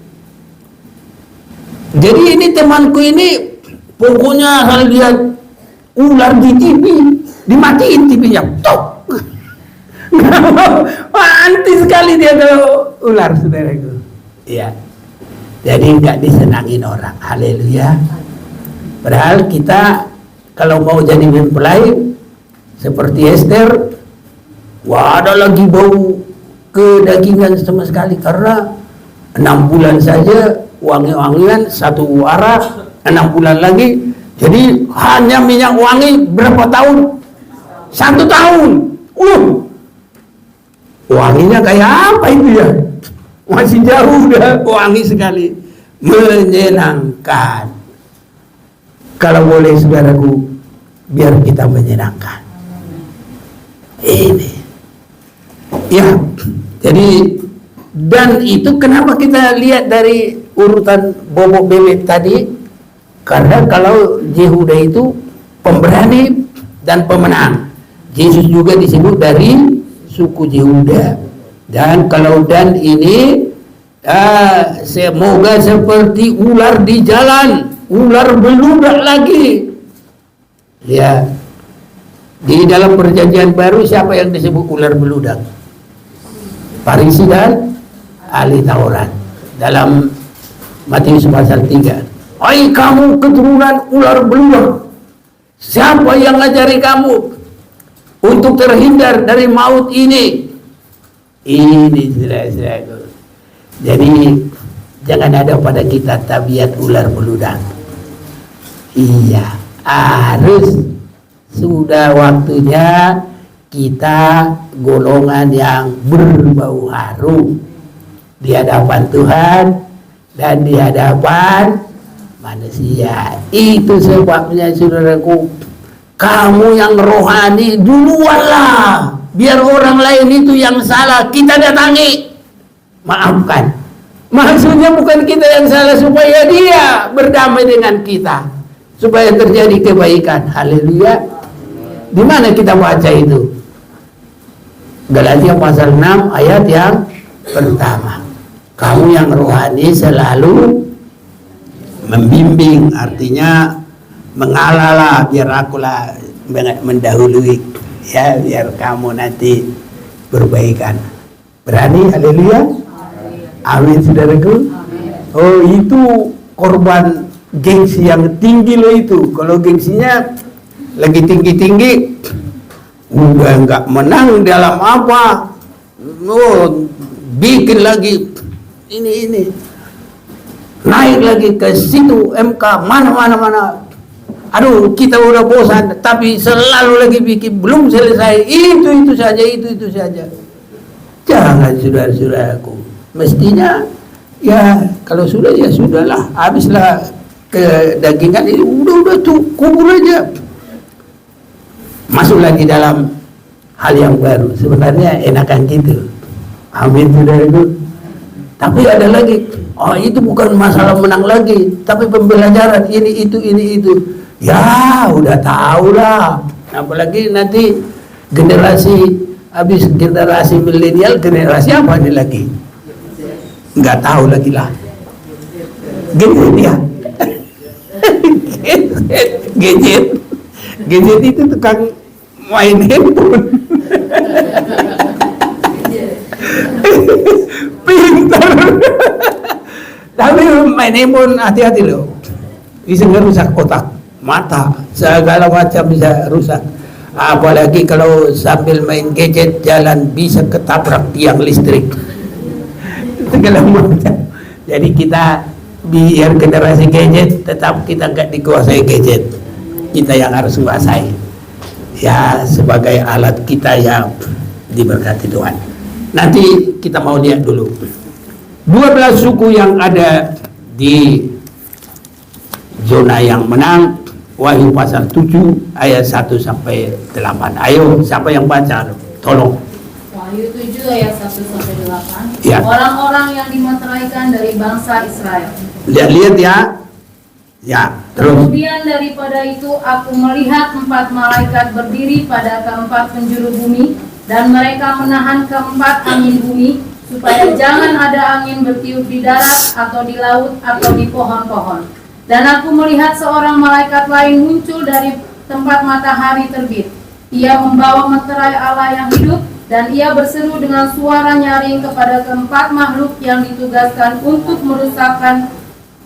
jadi ini temanku ini pokoknya kalau lihat ular di TV, dimatiin TV-nya, tok. Anti sekali dia kalau ular, saudaraku. Iya. Jadi nggak disenangin orang. Haleluya. Padahal kita kalau mau jadi mempelai seperti Esther, wah ada lagi bau kedagingan sama sekali, karena 6 bulan saja wangi-wangian satu arah, 6 bulan lagi, jadi hanya minyak wangi berapa tahun? 1 tahun. Wanginya kayak apa itu ya? Masih jauh dah, wangi sekali, menyenangkan. Kalau boleh saudaraku, biar kita menyenangkan. Ini ya, jadi dan itu kenapa kita lihat dari urutan bobok bebek tadi, karena kalau Yehuda itu pemberani dan pemenang. Yesus juga disebut dari suku Yehuda. Dan kalau dan ini semoga seperti ular di jalan, ular beludak lagi. Ya, di dalam perjanjian baru siapa yang disebut ular beludak? Farisi dan ahli Taurat. Dalam Matius pasal 3. Hai kamu keturunan ular beludak, siapa yang ngajari kamu untuk terhindar dari maut ini? Ini saudara-saudaraku. Jadi jangan ada pada kita tabiat ular beludang. Iya, harus sudah waktunya kita golongan yang berbau harum di hadapan Tuhan dan di hadapan manusia. Itu sebabnya saudaraku, kamu yang rohani duluanlah, biar orang lain itu yang salah kita datangi, maafkan. Maksudnya bukan kita yang salah, supaya dia berdamai dengan kita, supaya terjadi kebaikan. Haleluya. Di mana kita baca itu? Galatia pasal 6 ayat yang pertama. Kamu yang rohani selalu membimbing, artinya mengalahlah, biar akulah mendahului, ya, biar kamu nanti berbaikan. Berani? Haleluya. Amin, saudaraku. Oh, itu korban gengsi yang tinggi loh itu. Kalau gengsinya lagi tinggi-tinggi, udah nggak menang dalam apa, oh, bikin lagi ini naik lagi ke situ MK mana. Aduh, kita udah bosan, tapi selalu lagi bikin, belum selesai, itu saja. Jangan, saudara-saudaraku. Mestinya ya kalau sudah ya sudahlah, habislah kedagingan ini, udah tuh kubur aja, masuk lagi dalam hal yang baru. Sebenarnya enakan gitu. Amin, saudaraku. Tapi ada lagi, oh itu bukan masalah menang lagi, tapi pembelajaran ini itu. Ya udah tahu lah, apalagi nanti habis generasi milenial, generasi apa ini lagi? Nggak tahu lagi lah. Gadget ya. Gadget itu tukang main handphone. Pintar. Tapi main handphone hati-hati loh. Bisa ngerusak otak, mata, segala macam bisa rusak. Apalagi kalau sambil main gadget jalan bisa ketabrak tiang listrik. Segala macam. Jadi kita biar generasi gadget, tetap kita nggak dikuasai gadget. Kita yang harus menguasai. Ya, sebagai alat kita yang diberkati Tuhan. Nanti kita mau lihat dulu 12 suku yang ada di zona yang menang. Wahyu pasal 7 ayat 1 sampai 8. Ayo, siapa yang baca? Tolong. Wahyu 7 ayat 1 sampai 8. Ya. Orang-orang yang dimeteraikan dari bangsa Israel. Lihat ya. Ya, terus. Kemudian daripada itu aku melihat 4 malaikat berdiri pada keempat penjuru bumi, dan mereka menahan keempat angin bumi, supaya jangan ada angin bertiup di darat atau di laut atau di pohon-pohon. Dan aku melihat seorang malaikat lain muncul dari tempat matahari terbit. Ia membawa meterai Allah yang hidup, dan ia berseru dengan suara nyaring kepada keempat makhluk yang ditugaskan untuk merusakkan,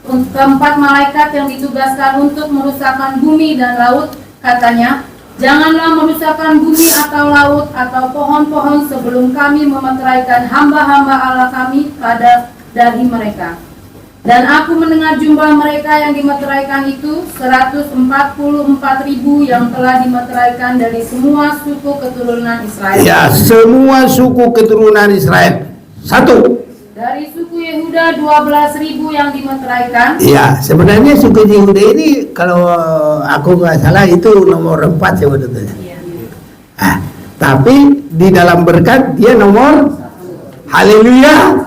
keempat malaikat yang ditugaskan untuk merusakkan bumi dan laut. Katanya, janganlah merusakkan bumi atau laut atau pohon-pohon sebelum kami memeteraikan hamba-hamba Allah kami dari mereka. Dan aku mendengar jumlah mereka yang dimeteraikan itu 144.000 yang telah dimeteraikan dari semua suku keturunan Israel. Ya, semua suku keturunan Israel. Satu. Dari suku Yehuda 12.000 yang dimeteraikan. Ya, sebenarnya suku Yehuda ini kalau aku nggak salah itu nomor 4 sebetulnya. Iya. Tapi di dalam berkat dia nomor 1. Haleluya.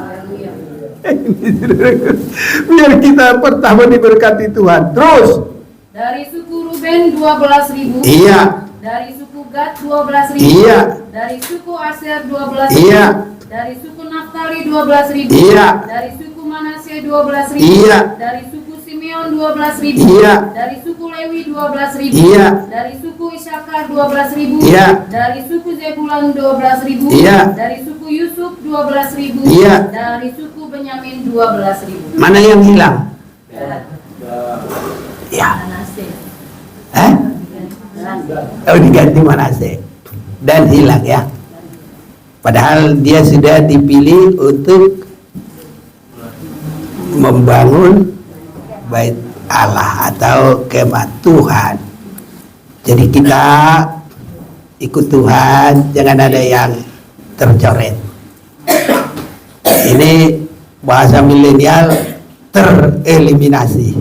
Biar kita pertama diberkati Tuhan. Terus dari suku Ruben 12.000. Iya. Dari suku Gad 12.000. Iya. Dari suku Aser 12.000. Iya. Dari suku Naftali 12.000. Iya. Dari suku Manasye 12.000. Iya. Dari suku Simeon 12.000. Iya. Dari suku Lewi 12.000. Iya. Dari suku Isakar 12.000. Iya. Dari suku Zebulon 12.000. Iya. Dari suku Yusuf 12.000. Iya. Dari suku Benyamin 12.000. Mana yang hilang? Ya. Manasye. Oh, diganti Manasye dan hilang ya. Padahal dia sudah dipilih untuk membangun bait Allah atau kemah Tuhan. Jadi kita ikut Tuhan, jangan ada yang tercoret. Ini bahasa milenial, tereliminasi.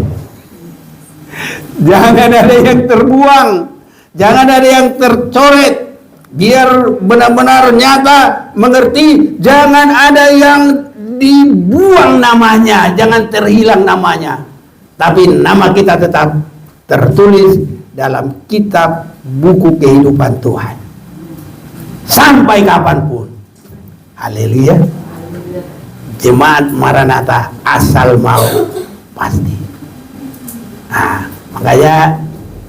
Jangan ada yang terbuang, jangan ada yang tercoret. Biar benar-benar nyata, mengerti. Jangan ada yang dibuang namanya, jangan terhilang namanya. Tapi nama kita tetap tertulis dalam kitab buku kehidupan Tuhan sampai kapanpun. Haleluya. Jemaat Maranatha asal mau pasti. Nah, makanya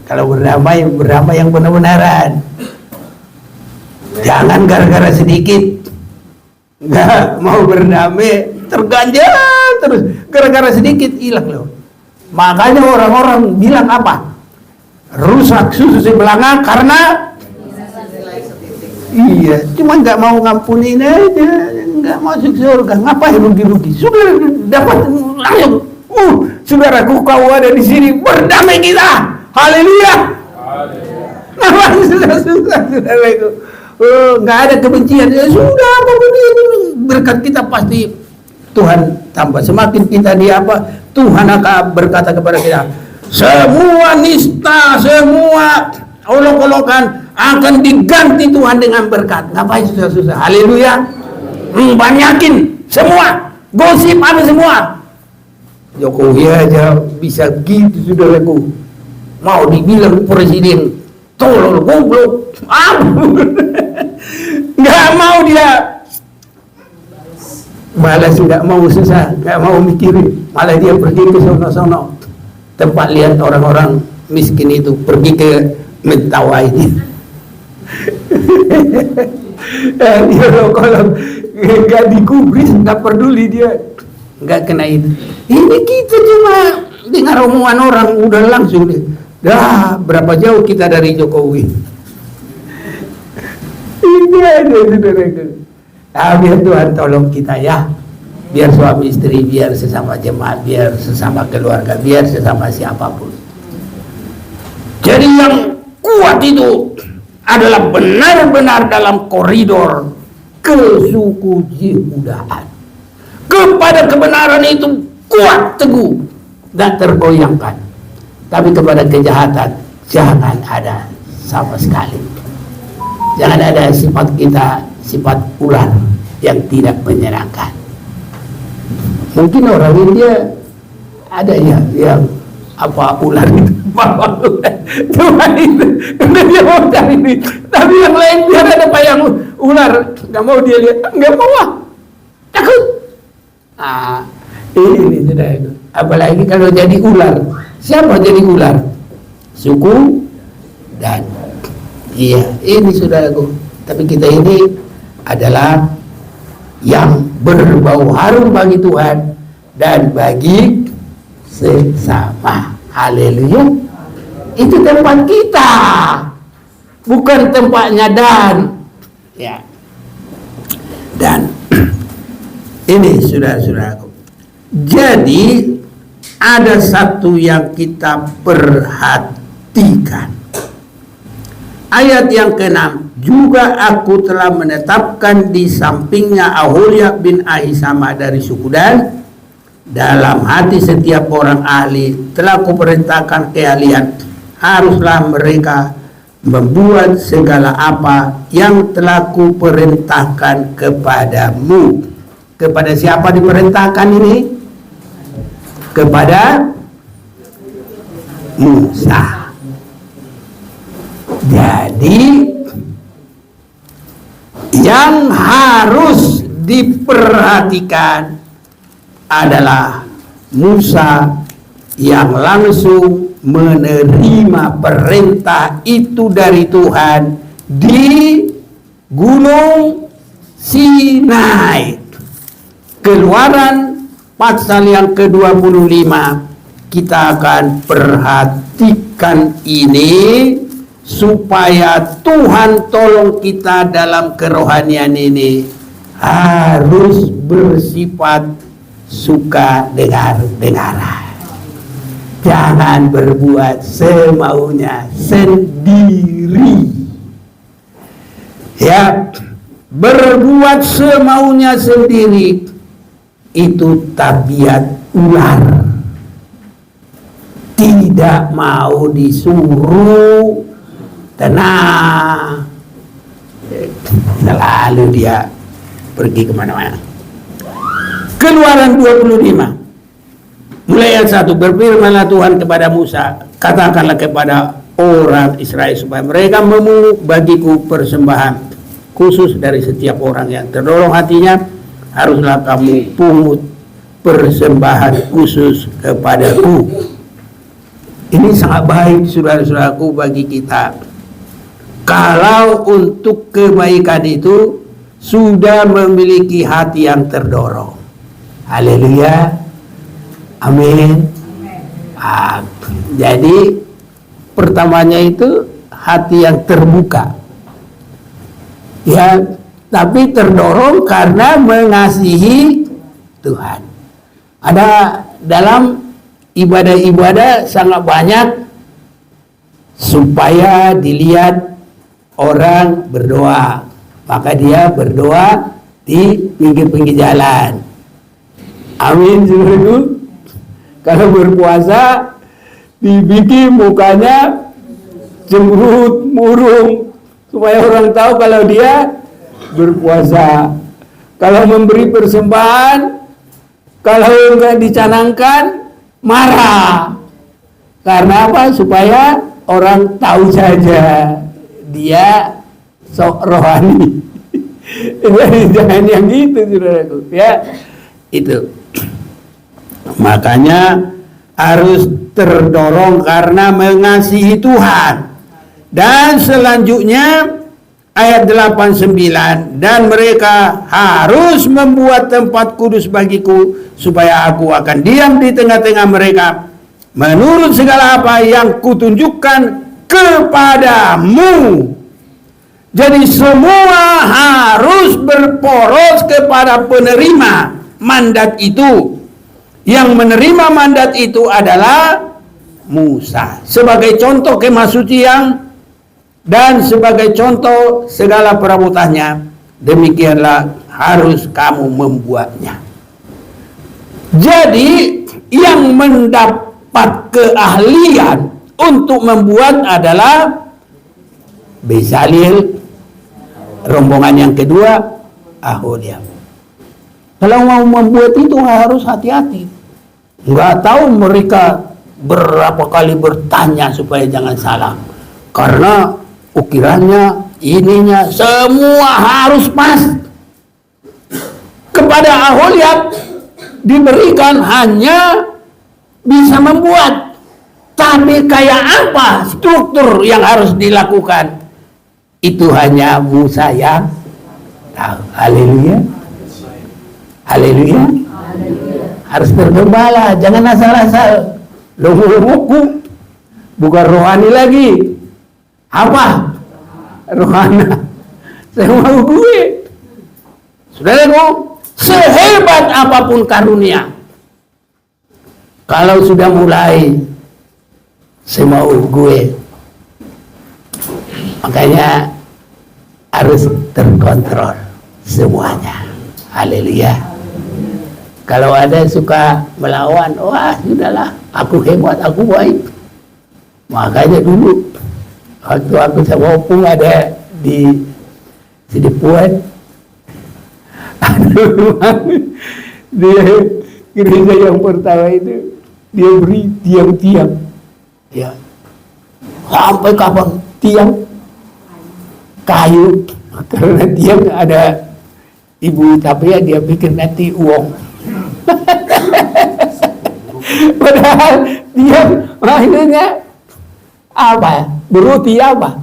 kalau berdamai, berdamai yang benar-benaran. Jangan gara-gara sedikit nggak mau berdamai, terganjal terus gara-gara sedikit hilang loh. Makanya orang-orang bilang apa? Rusak susu si belanga karena iya, cuma nggak mau ngampunin aja, nggak masuk surga. Ngapain rugi-rugi? Sudah dapat langsung. Saudaraku, kau ada di sini, berdamai kita. Haleluya. Ngapain susah-susah, saudaraku? Nggak ada kebencian. Ya sudah, apapun ini berkat kita pasti Tuhan tambah. Semakin kita di apa, Tuhan akan berkata kepada kita, semua nista, semua olok-olokan akan diganti Tuhan dengan berkat. Ngapain susah-susah? Haleluya. Banyakin semua, gosip apa semua. Jokowi aja bisa gitu, saudaraku. Mau dibilang presiden tolol, goblok, nggak mau dia balas, nggak mau susah, nggak mau mikirin, malah dia pergi ke sono-sono tempat lihat orang-orang miskin itu, pergi ke Mentawai. Dia kalau nggak dikubris, nggak peduli dia, nggak kena itu. Ini kita cuma dengar omongan orang udah langsung deh. Dah berapa jauh kita dari Jokowi. Ini ada, saudaraku. Biar Tuhan tolong kita ya. Biar suami istri, biar sesama jemaat, biar sesama keluarga, biar sesama siapapun. Jadi yang kuat itu adalah benar-benar dalam koridor kesuku Yehudaan. Kepada kebenaran itu kuat teguh dan tergoyangkan. Tapi kepada kejahatan jangan ada sama sekali. Jangan ada sifat kita, sifat ular yang tidak menyenangkan. Mungkin orang India ada ya yang apa ular itu, cuma itu, karena dia mau cari ini. Tapi yang lain biar ada apa yang ular, nggak mau dia lihat, nggak mau takut. Ini sudah itu. Apalagi kalau jadi ular, siapa jadi ular? Suku dan iya, ini saudaraku. Tapi kita ini adalah yang berbau harum bagi Tuhan dan bagi sesama. Haleluya. Itu tempat kita, bukan tempatnya Dan. Ya. Dan ini saudara-saudaraku. Jadi ada satu yang kita perhatikan. Ayat yang ke-6, juga aku telah menetapkan di sampingnya Aholia bin Ahisama dari suku Dan. Dalam hati setiap orang ahli telah kuperintahkan keahlian. Haruslah mereka membuat segala apa yang telah kuperintahkan kepadamu. Kepada siapa diperintahkan ini? Kepada Musa. Jadi yang harus diperhatikan adalah Musa yang langsung menerima perintah itu dari Tuhan di Gunung Sinai. Keluaran pasal yang ke-25 kita akan perhatikan ini supaya Tuhan tolong kita dalam kerohanian ini harus bersifat suka dengar-dengaran. Jangan berbuat semaunya sendiri. Ya, berbuat semaunya sendiri itu tabiat ular. Tidak mau disuruh, tenang, selalu dia pergi kemana-mana. Keluaran 25 mulai ayat 1, berfirmanlah Tuhan kepada Musa, katakanlah kepada orang Israel supaya mereka memungut bagiku persembahan khusus dari setiap orang yang terdorong hatinya, haruslah kamu pungut persembahan khusus kepadaku. Ini sangat baik saudara-saudaraku bagi kita. Kalau untuk kebaikan itu sudah memiliki hati yang terdorong. Haleluya. Amin. Jadi pertamanya itu hati yang terbuka. Ya, tapi terdorong karena mengasihi Tuhan. Ada dalam ibadah-ibadah sangat banyak supaya dilihat orang berdoa, maka dia berdoa di pinggir-pinggir jalan. Amin, saudaraku. Kalau berpuasa dibikin mukanya cemberut, murung, supaya orang tahu kalau dia berpuasa. Kalau memberi persembahan, kalau enggak dicanangkan, marah. Karena apa? Supaya orang tahu saja dia sok rohani. Jangan yang gitu, saudaraku. Ya, itu. Makanya harus terdorong karena mengasihi Tuhan. Dan selanjutnya ayat 89, dan mereka harus membuat tempat kudus bagiku supaya aku akan diam di tengah-tengah mereka menurut segala apa yang kutunjukkan kepadamu. Jadi semua harus berporos kepada penerima mandat itu. Yang menerima mandat itu adalah Musa sebagai contoh kemah suci dan sebagai contoh segala perabotannya. Demikianlah harus kamu membuatnya. Jadi yang mendapat keahlian untuk membuat adalah Bezalel, rombongan yang kedua Aholiab. Kalau mau membuat itu harus hati-hati. Nggak tahu mereka berapa kali bertanya supaya jangan salah. Karena ukirannya, ininya, semua harus pas. Kepada Aholiab diberikan hanya bisa membuat. Tapi kayak apa struktur yang harus dilakukan? Itu hanya Musa yang tahu. Haleluya. Haleluya. Harus bergembala, jangan asal-asal. Logo-logoku bukan rohani lagi. Apa? Rohana. Saya mau gue. Saudaraku, sehebat apapun karunia, kalau sudah mulai semau gue, makanya harus terkontrol semuanya. Haleluya. Kalau ada suka melawan, wah sudahlah, aku hebat, aku baik. Makanya dulu waktu aku sama opung ada di Sidipuan, dia gereja yang pertama itu dia beri tiang-tiang, ya sampai kapan tiang kayu, karena tiang ada ibu tapi ya dia pikir nanti uang. Padahal dia maksudnya apa? Beruti apa?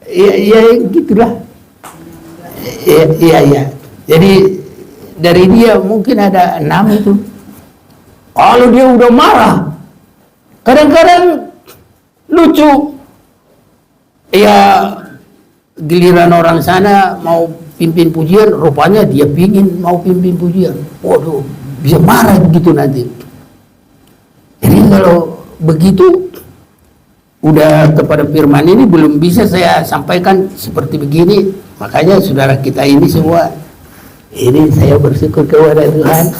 Ya gitulah. Iya. Jadi dari dia mungkin ada 6 itu. Kalau dia udah marah, kadang-kadang lucu. Ya giliran orang sana mau pimpin pujian, rupanya dia pingin mau pimpin pujian. Waduh, bisa marah gitu nanti. Jadi kalau begitu udah kepada firman ini belum bisa saya sampaikan seperti begini. Makanya saudara kita ini semua, ini saya bersyukur kepada Tuhan,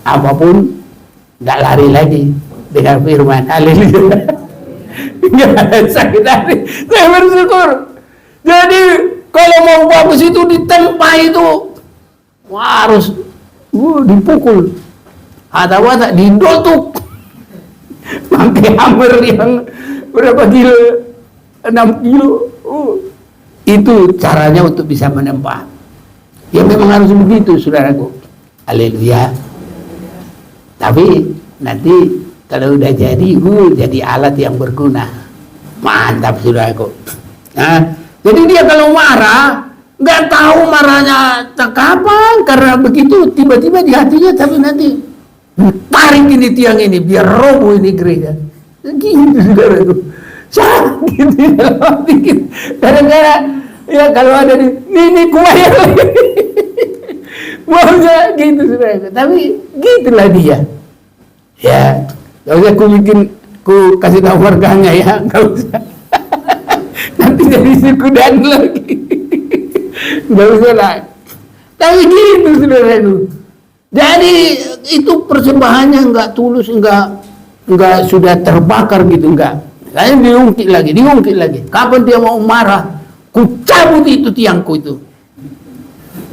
apapun tidak lari lagi dengan firman. Haleluya. Saya bersyukur. Jadi kalau mau bagus itu ditempa itu harus dipukul atau tak didotuk pakai hammer yang berapa kilo, 6 kilo. Itu caranya untuk bisa menempa. Ya memang harus begitu, saudaraku. Haleluya. Tapi nanti kalau udah jadi alat yang berguna. Mantap, saudaraku. Nah, jadi dia kalau marah, nggak tahu marahnya kapan, karena begitu tiba-tiba di hatinya, tapi nanti tarik ini tiang ini biar roboh ini gereja. Gitu, saudaraku. Sakit di dalam hati kita. Kadang-kadang ya kalau ada ini kuaya maunya gitu, saudaraku. Tapi gitulah dia. Ya, gak usah ku kasih tahu warganya ya, gak usah. Nanti jadi suku dan lagi. Gak usah lah. Tapi gitu, saudaraku. Jadi itu persembahannya nggak tulus, nggak sudah terbakar gitu, nggak. Saya diungkit lagi. Kapan dia mau marah, ku cabut itu tiangku itu.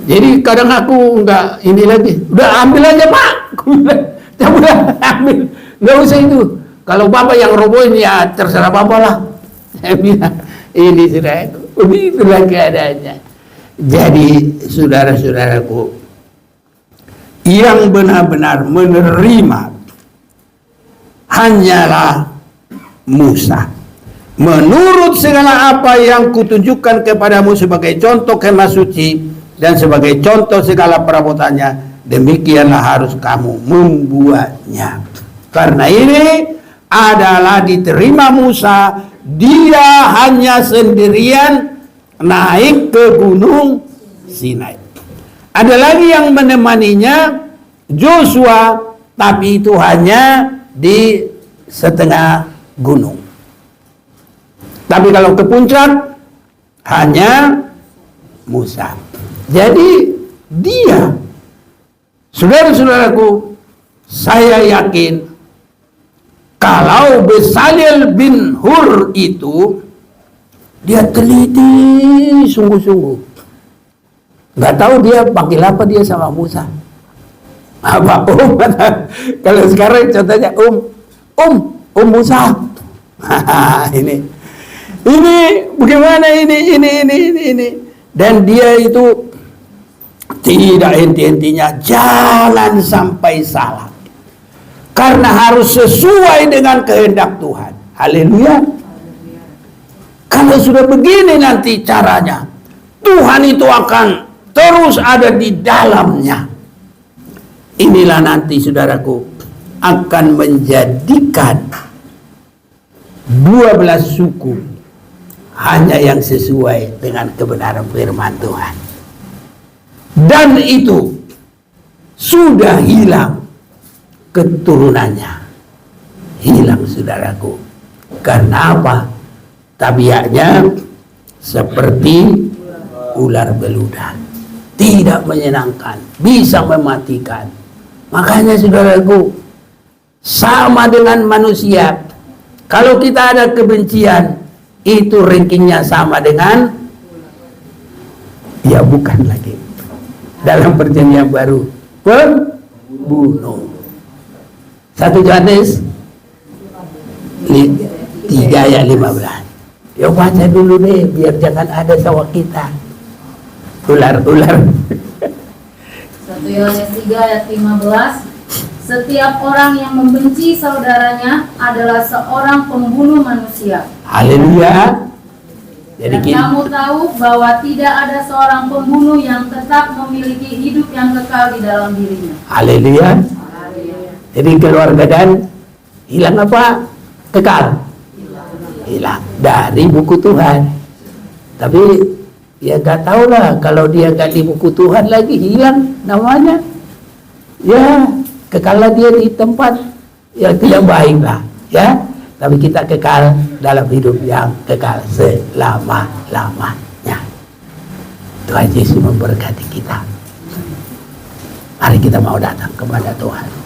Jadi kadang aku nggak ini lagi, udah ambil aja Pak. Cabut, ambil, nggak usah itu. Kalau Bapak yang robohin ya terserah Bapak lah. Saya bilang ini sudah itu, begitulah keadaannya. Jadi saudara-saudaraku, yang benar-benar menerima hanyalah Musa. Menurut segala apa yang kutunjukkan kepadamu sebagai contoh kemah suci dan sebagai contoh segala perabotannya, demikianlah harus kamu membuatnya. Karena ini adalah diterima Musa, dia hanya sendirian naik ke gunung Sinai. Ada lagi yang menemaninya, Joshua, tapi itu hanya di setengah gunung. Tapi kalau ke puncak hanya Musa. Jadi dia, saudara-saudaraku, saya yakin kalau Bezalel bin Hur itu dia teliti sungguh-sungguh. Nggak tahu dia panggil apa dia sama Musa. Apa kalau sekarang contohnya Musa. ini bagaimana ini. Dan dia itu tidak henti-hentinya jalan sampai salah. Karena harus sesuai dengan kehendak Tuhan. Haleluya. Kalau sudah begini nanti caranya, Tuhan itu akan terus ada di dalamnya. Inilah nanti, saudaraku, akan menjadikan 12 suku hanya yang sesuai dengan kebenaran firman Tuhan. Dan itu sudah hilang keturunannya. Hilang, saudaraku. Karena apa? Tabiatnya seperti ular beludak. Tidak menyenangkan, bisa mematikan. Makanya, saudaraku, sama dengan manusia. Kalau kita ada kebencian, itu rankingnya sama dengan, ya bukan lagi. Dalam perjanjian baru, pembunuh. 1 Yohanes 3 ayat 15. Ya baca dulu deh, biar jangan ada sawah kita. Ular-ular. 1 Yohanes 3 ayat 15. Setiap orang yang membenci saudaranya adalah seorang pembunuh manusia. Haleluya. Dan kamu tahu bahwa tidak ada seorang pembunuh yang tetap memiliki hidup yang kekal di dalam dirinya. Haleluya. Jadi keluarga dan hilang apa? Kekal. Hilang dari buku Tuhan. Tapi ya gak tahu lah, kalau dia gak di buku Tuhan lagi hilang namanya. Ya kekallah dia di tempat yang tidak baik lah, ya. Tapi kita kekal dalam hidup yang kekal selama-lamanya. Tuhan Yesus memberkati kita. Mari kita mau datang kepada Tuhan.